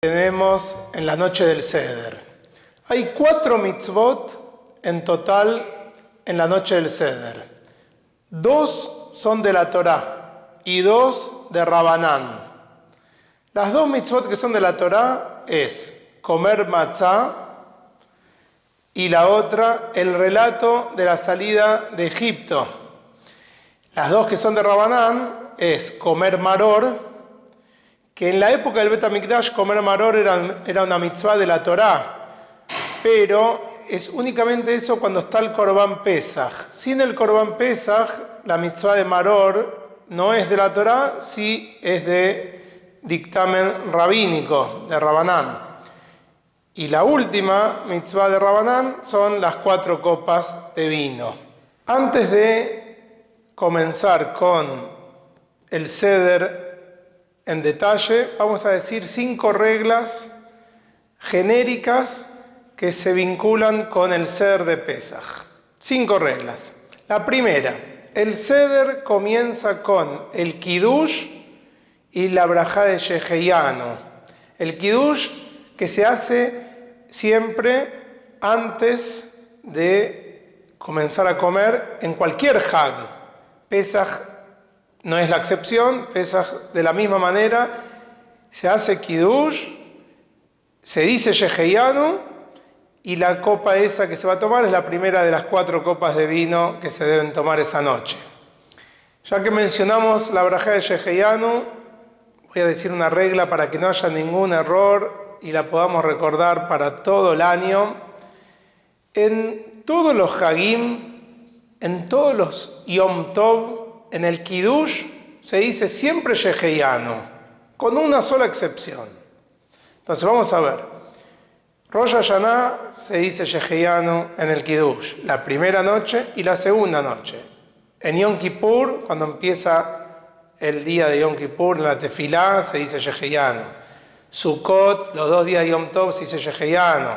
Tenemos en la noche del Seder. Hay 4 mitzvot en total en la noche del Seder. 2 son de la Torá y 2 de Rabanán. Las 2 mitzvot que son de la Torá es comer matzá y la otra el relato de la salida de Egipto. Las 2 que son de Rabanán es comer maror, que en la época del Bet HaMikdash comer maror era una mitzvah de la Torá, pero es únicamente eso cuando está el Korban Pesach. Sin el Korban Pesach, la mitzvah de maror no es de la Torá, sí es de dictamen rabínico, de Rabanán. Y la última mitzvah de Rabanán son las 4 copas de vino. Antes de comenzar con el Seder en detalle, vamos a decir 5 reglas genéricas que se vinculan con el Seder de Pesach. 5 reglas. La primera, el Seder comienza con el Kiddush y la Brajá de Sheheyanu. El Kiddush que se hace siempre antes de comenzar a comer en cualquier Hag. Pesach no es la excepción. Pesach de la misma manera se hace Kiddush, se dice Sheheyanu y la copa esa que se va a tomar es la primera de las 4 copas de vino que se deben tomar esa noche. Ya que mencionamos la Brajá de Sheheyanu, voy a decir una regla para que no haya ningún error y la podamos recordar para todo el año. En todos los Hagim, en todos los Yom Tov, en el Kiddush se dice siempre Sheheyanu, con una sola excepción. Entonces vamos a ver. Rosh Hashanah se dice Sheheyanu en el Kiddush, la primera noche y la segunda noche. En Yom Kippur, cuando empieza el día de Yom Kippur, en la Tefilá se dice Sheheyanu. Sukkot, los 2 días de Yom Tov se dice Sheheyanu.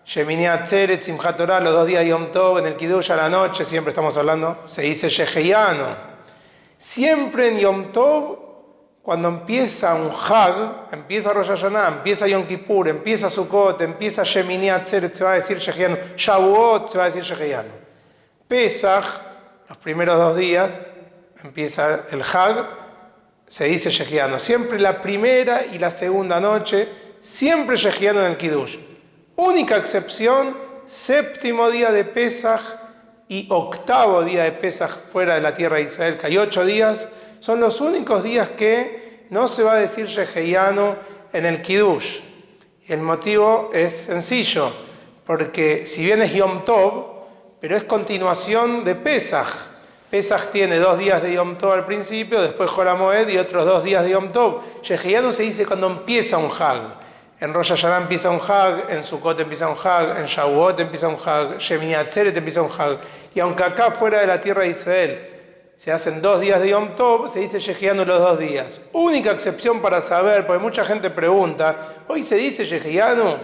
Shemini Atzeret, Simchat Torah, los 2 días de Yom Tov, en el Kiddush a la noche, siempre estamos hablando, se dice Sheheyanu. Siempre en Yom Tov, cuando empieza un Hag, empieza Rosh Hashanah, empieza Yom Kippur, empieza Sukkot, empieza Shemini Atzeret, se va a decir Sheheyanu. Shavuot, se va a decir Sheheyanu. Pesach, los primeros 2 días, empieza el Hag, se dice Sheheyanu. Siempre la primera y la segunda noche, siempre Sheheyanu en el Kiddush. Única excepción, 7º día de Pesach y 8º día de Pesach fuera de la tierra de Israel, que hay 8 días, son los únicos días que no se va a decir Sheheyanu en el Kiddush. Y el motivo es sencillo, porque si bien es Yom Tov, pero es continuación de Pesach. Pesach tiene 2 días de Yom Tov al principio, después Hol HaMoed y otros 2 días de Yom Tov. Sheheyanu se dice cuando empieza un Hag. En Rosh Hashanah empieza un Hag, en Sukkot empieza un Hag, en Shavuot empieza un Hag, Shemini Atzeret empieza un Hag. Y aunque acá fuera de la tierra de Israel se hacen 2 días de Yom Tov, se dice Sheheyanu los 2 días. Única excepción para saber, porque mucha gente pregunta, ¿hoy se dice Sheheyanu?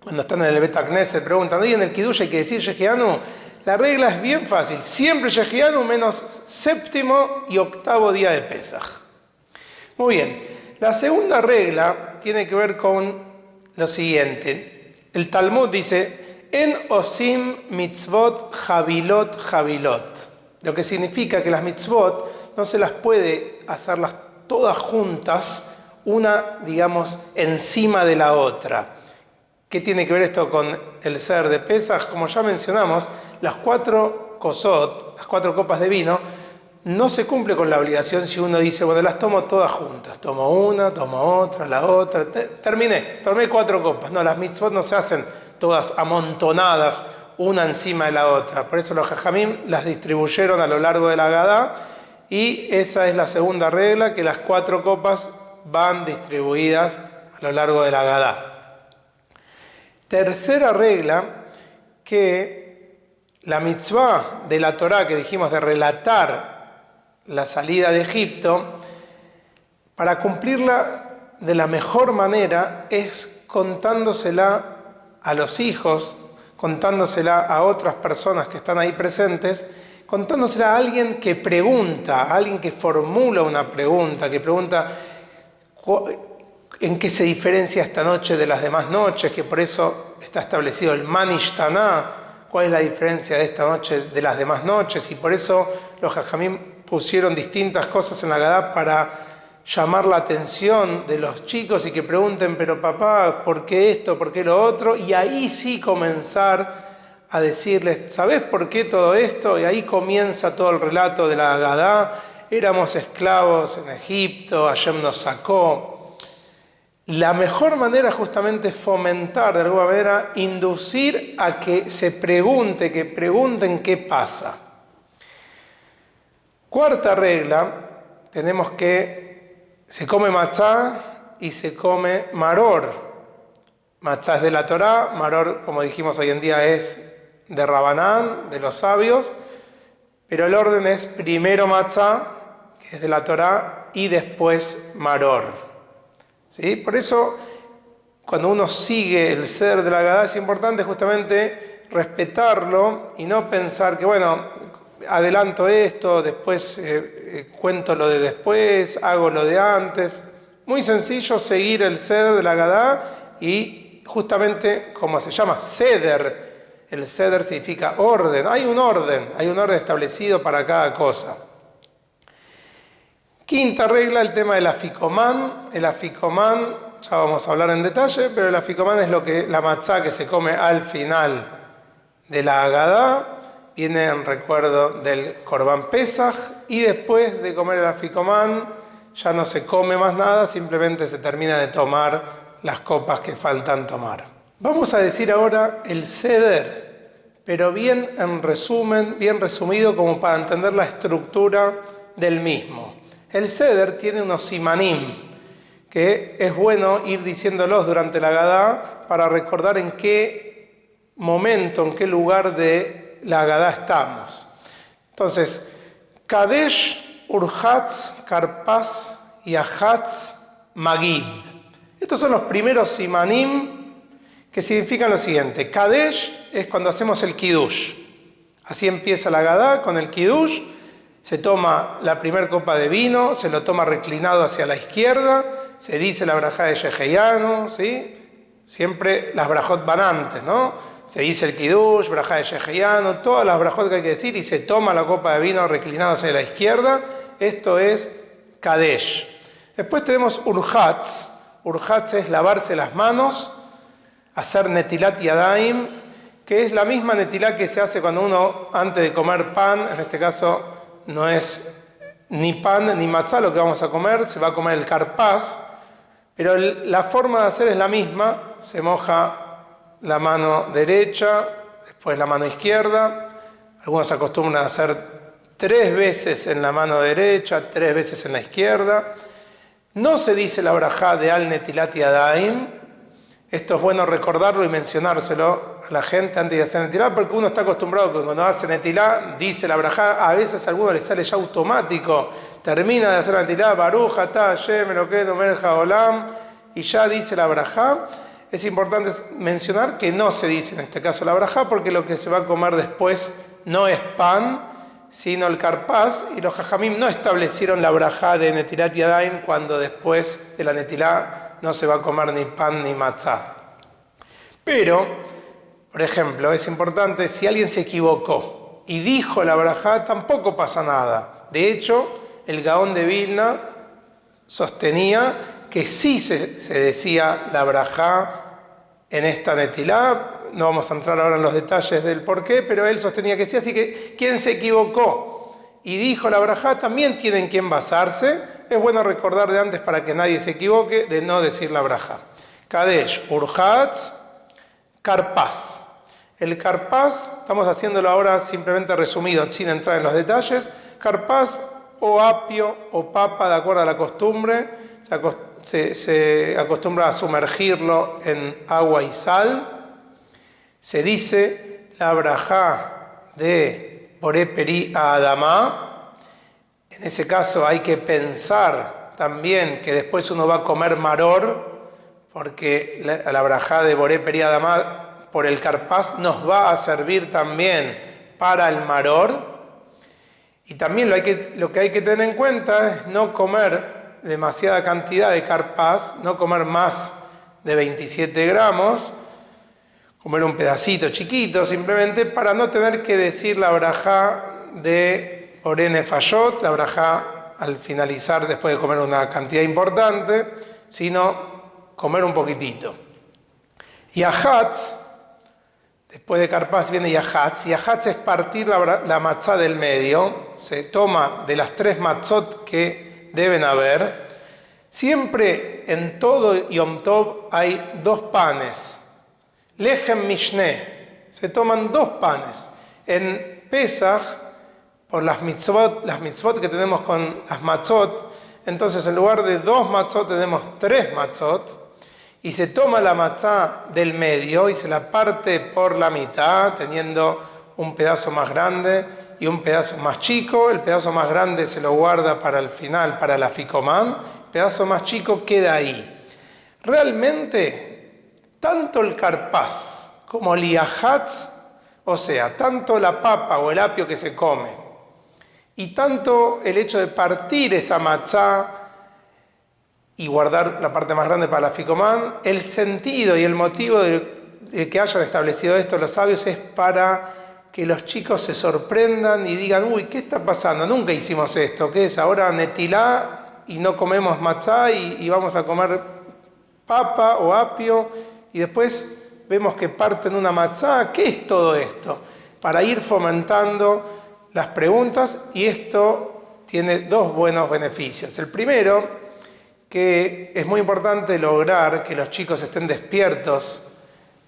Cuando están en el Bet HaKnesset preguntan, ¿hoy en el Kiddush hay que decir Sheheyanu? La regla es bien fácil, siempre Sheheyanu menos 7º y 8º día de Pesach. Muy bien. La segunda regla tiene que ver con lo siguiente. El Talmud dice, En osim mitzvot javilot javilot. Lo que significa que las mitzvot no se las puede hacerlas todas juntas, una, digamos, encima de la otra. ¿Qué tiene que ver esto con el Seder de Pesach? Como ya mencionamos, las 4 kosot, las 4 copas de vino, no se cumple con la obligación si uno dice, bueno, las tomo todas juntas. Tomo una, tomo otra, la otra. Tomé 4 copas. No, las mitzvot no se hacen todas amontonadas, una encima de la otra. Por eso los jajamim las distribuyeron a lo largo de la Agadá. Y esa es la segunda regla, que las 4 copas van distribuidas a lo largo de la Agadá. Tercera regla, que la mitzvah de la Torá que dijimos de relatar la salida de Egipto, para cumplirla de la mejor manera es contándosela a los hijos, contándosela a otras personas que están ahí presentes, contándosela a alguien que pregunta, a alguien que formula una pregunta, que pregunta ¿En qué se diferencia esta noche de las demás noches? Que por eso está establecido el Manishtaná. ¿Cuál es la diferencia de esta noche de las demás noches? Y por eso los Jajamim pusieron distintas cosas en la Agadá para llamar la atención de los chicos y que pregunten, pero papá, ¿por qué esto? ¿Por qué lo otro? Y ahí sí comenzar a decirles, ¿sabés por qué todo esto? Y ahí comienza todo el relato de la Agadá. Éramos esclavos en Egipto, Hashem nos sacó. La mejor manera justamente es fomentar, de alguna manera, inducir a que se pregunte, que pregunten qué pasa. Cuarta regla, tenemos que se come matzá y se come maror. Matzá es de la Torá, maror, como dijimos hoy en día, es de Rabanán, de los sabios, pero el orden es primero matzá, que es de la Torá, y después maror. ¿Sí? Por eso, cuando uno sigue el seder de la Agadá, es importante justamente respetarlo y no pensar que, bueno, adelanto esto, después cuento lo de después, hago lo de antes. Muy sencillo seguir el seder de la Agadá y justamente, como se llama, seder. El seder significa orden. Hay un orden establecido para cada cosa. Quinta regla, el tema del aficomán. El aficomán, ya vamos a hablar en detalle, pero el aficomán es la matzá que se come al final de la Agadá. Viene en recuerdo del Corbán Pesaj y después de comer el aficomán ya no se come más nada, simplemente se termina de tomar las copas que faltan tomar. Vamos a decir ahora el seder, pero bien en resumen, bien resumido como para entender la estructura del mismo. El seder tiene unos simanim, que es bueno ir diciéndolos durante la Agadá para recordar en qué momento, en qué lugar de la Agadá estamos. Entonces, Kadesh, Urhatz, Karpas y Ahatz, Magid. Estos son los primeros simanim que significan lo siguiente. Kadesh es cuando hacemos el Kiddush. Así empieza la Agadá con el Kiddush. Se toma la primera copa de vino, se lo toma reclinado hacia la izquierda, se dice la brajá de Sheheyanu, ¿sí? Siempre las brajot van antes, ¿no? Se dice el Kiddush, brajá de Sheheyanu, todas las brajot que hay que decir y se toma la copa de vino reclinado hacia la izquierda. Esto es Kadesh. Después tenemos Urhatz. Urhatz es lavarse las manos, hacer Netilat Yadayim, que es la misma netilá que se hace cuando uno, antes de comer pan, en este caso no es ni pan ni matzá lo que vamos a comer, se va a comer el karpás, pero la forma de hacer es la misma, se moja la mano derecha, después la mano izquierda, algunos acostumbran a hacer 3 veces en la mano derecha, 3 veces en la izquierda. No se dice la brajá de al netilat yadayim. Esto es bueno recordarlo y mencionárselo a la gente antes de hacer netilá, porque uno está acostumbrado que cuando hace netilá dice la brajá, a veces a alguno le sale ya automático, termina de hacer la netilá, Baruch atah Hashem Elokeinu melech haolam, y ya dice la brajá. Es importante mencionar que no se dice en este caso la brajá, porque lo que se va a comer después no es pan, sino el karpás, y los jajamim no establecieron la brajá de netilat yadayim cuando después de la netilá no se va a comer ni pan ni matzá. Pero, por ejemplo, es importante, si alguien se equivocó y dijo la brajá, tampoco pasa nada. De hecho, el Gaón de Vilna sostenía que sí se decía la brajá en esta netilá. No vamos a entrar ahora en los detalles del por qué, pero él sostenía que sí. Así que quien se equivocó y dijo la brajá también tiene en quién basarse. Es bueno recordar de antes para que nadie se equivoque de no decir la brajá. Kadesh, Urhatz, Karpás. El Karpás, estamos haciéndolo ahora simplemente resumido, sin entrar en los detalles. Karpás o apio o papa, de acuerdo a la costumbre, se acostumbra a sumergirlo en agua y sal. Se dice la brajá de Boré Peri a Adamá. En ese caso hay que pensar también que después uno va a comer maror, porque la brajá de Boré Peri Adamá por el karpás nos va a servir también para el maror. Y también lo que hay que tener en cuenta es no comer demasiada cantidad de carpaz, no comer más de 27 gramos, comer un pedacito chiquito simplemente para no tener que decir la brajá de Oré Nefayot, la brajá al finalizar después de comer una cantidad importante, sino comer un poquitito. Yahatz, después de carpaz viene yahatz. Yahatz es partir la matzá del medio. Se toma de las 3 matzot que deben haber. Siempre en todo Yom Tov hay 2 panes. Lechem Mishne. Se toman 2 panes. En Pesach, por las mitzvot que tenemos con las matzot, entonces en lugar de 2 matzot tenemos 3 matzot. Y se toma la matzá del medio y se la parte por la mitad, teniendo un pedazo más grande y un pedazo más chico. El pedazo más grande se lo guarda para el final, para la ficomán. El pedazo más chico queda ahí. Realmente, tanto el carpaz como el yahatz, o sea, tanto la papa o el apio que se come, y tanto el hecho de partir esa matzá y guardar la parte más grande para la ficomán, el sentido y el motivo de que hayan establecido esto los sabios es para que los chicos se sorprendan y digan, uy, ¿qué está pasando? Nunca hicimos esto, ¿qué es? Ahora netilá y no comemos matzá y vamos a comer papa o apio y después vemos que parten una matzá. ¿Qué es todo esto? Para ir fomentando las preguntas, y esto tiene 2 buenos beneficios. El primero, que es muy importante lograr que los chicos estén despiertos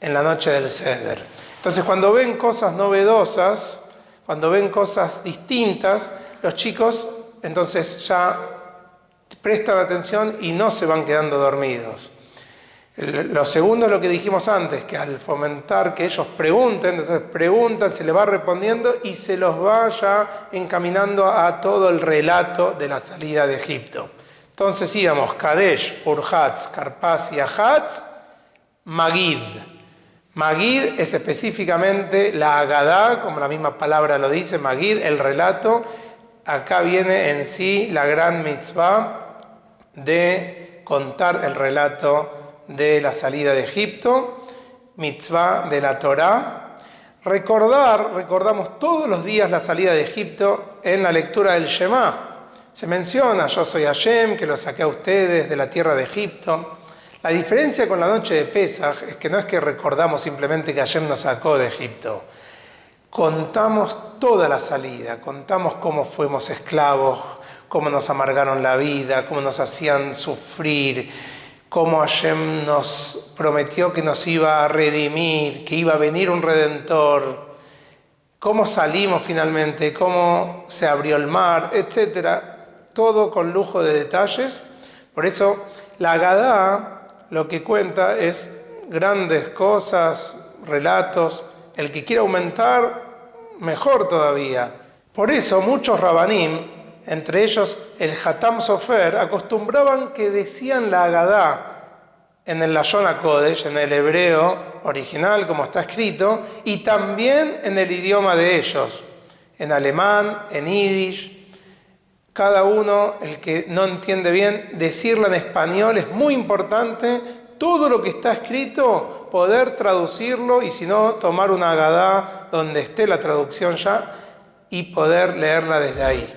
en la noche del Seder. Entonces, cuando ven cosas novedosas, cuando ven cosas distintas, los chicos entonces ya prestan atención y no se van quedando dormidos. Lo segundo es lo que dijimos antes, que al fomentar que ellos pregunten, entonces preguntan, se les va respondiendo y se los va ya encaminando a todo el relato de la salida de Egipto. Entonces íbamos Kadesh, Urhatz, Carpaz y Yahatz, Magid. Magid es específicamente la Agadá, como la misma palabra lo dice, Magid, el relato. Acá viene en sí la gran mitzvah de contar el relato de la salida de Egipto, mitzvah de la Torá. Recordamos todos los días la salida de Egipto en la lectura del Shema. Se menciona, yo soy Hashem, que lo saqué a ustedes de la tierra de Egipto. La diferencia con la noche de Pesaj es que no es que recordamos simplemente que Hashem nos sacó de Egipto. Contamos toda la salida, contamos cómo fuimos esclavos, cómo nos amargaron la vida, cómo nos hacían sufrir, cómo Hashem nos prometió que nos iba a redimir, que iba a venir un Redentor, cómo salimos finalmente, cómo se abrió el mar, etc. Todo con lujo de detalles. Por eso la Agadá lo que cuenta es grandes cosas, relatos. El que quiera aumentar, mejor todavía. Por eso muchos rabanim, entre ellos el Hatam Sofer, acostumbraban que decían la Agadá en el Lashon HaKodesh, en el hebreo original, como está escrito, y también en el idioma de ellos, en alemán, en yiddish. Cada uno, el que no entiende bien, decirla en español es muy importante. Todo lo que está escrito, poder traducirlo, y si no, tomar una Agadá donde esté la traducción ya y poder leerla desde ahí.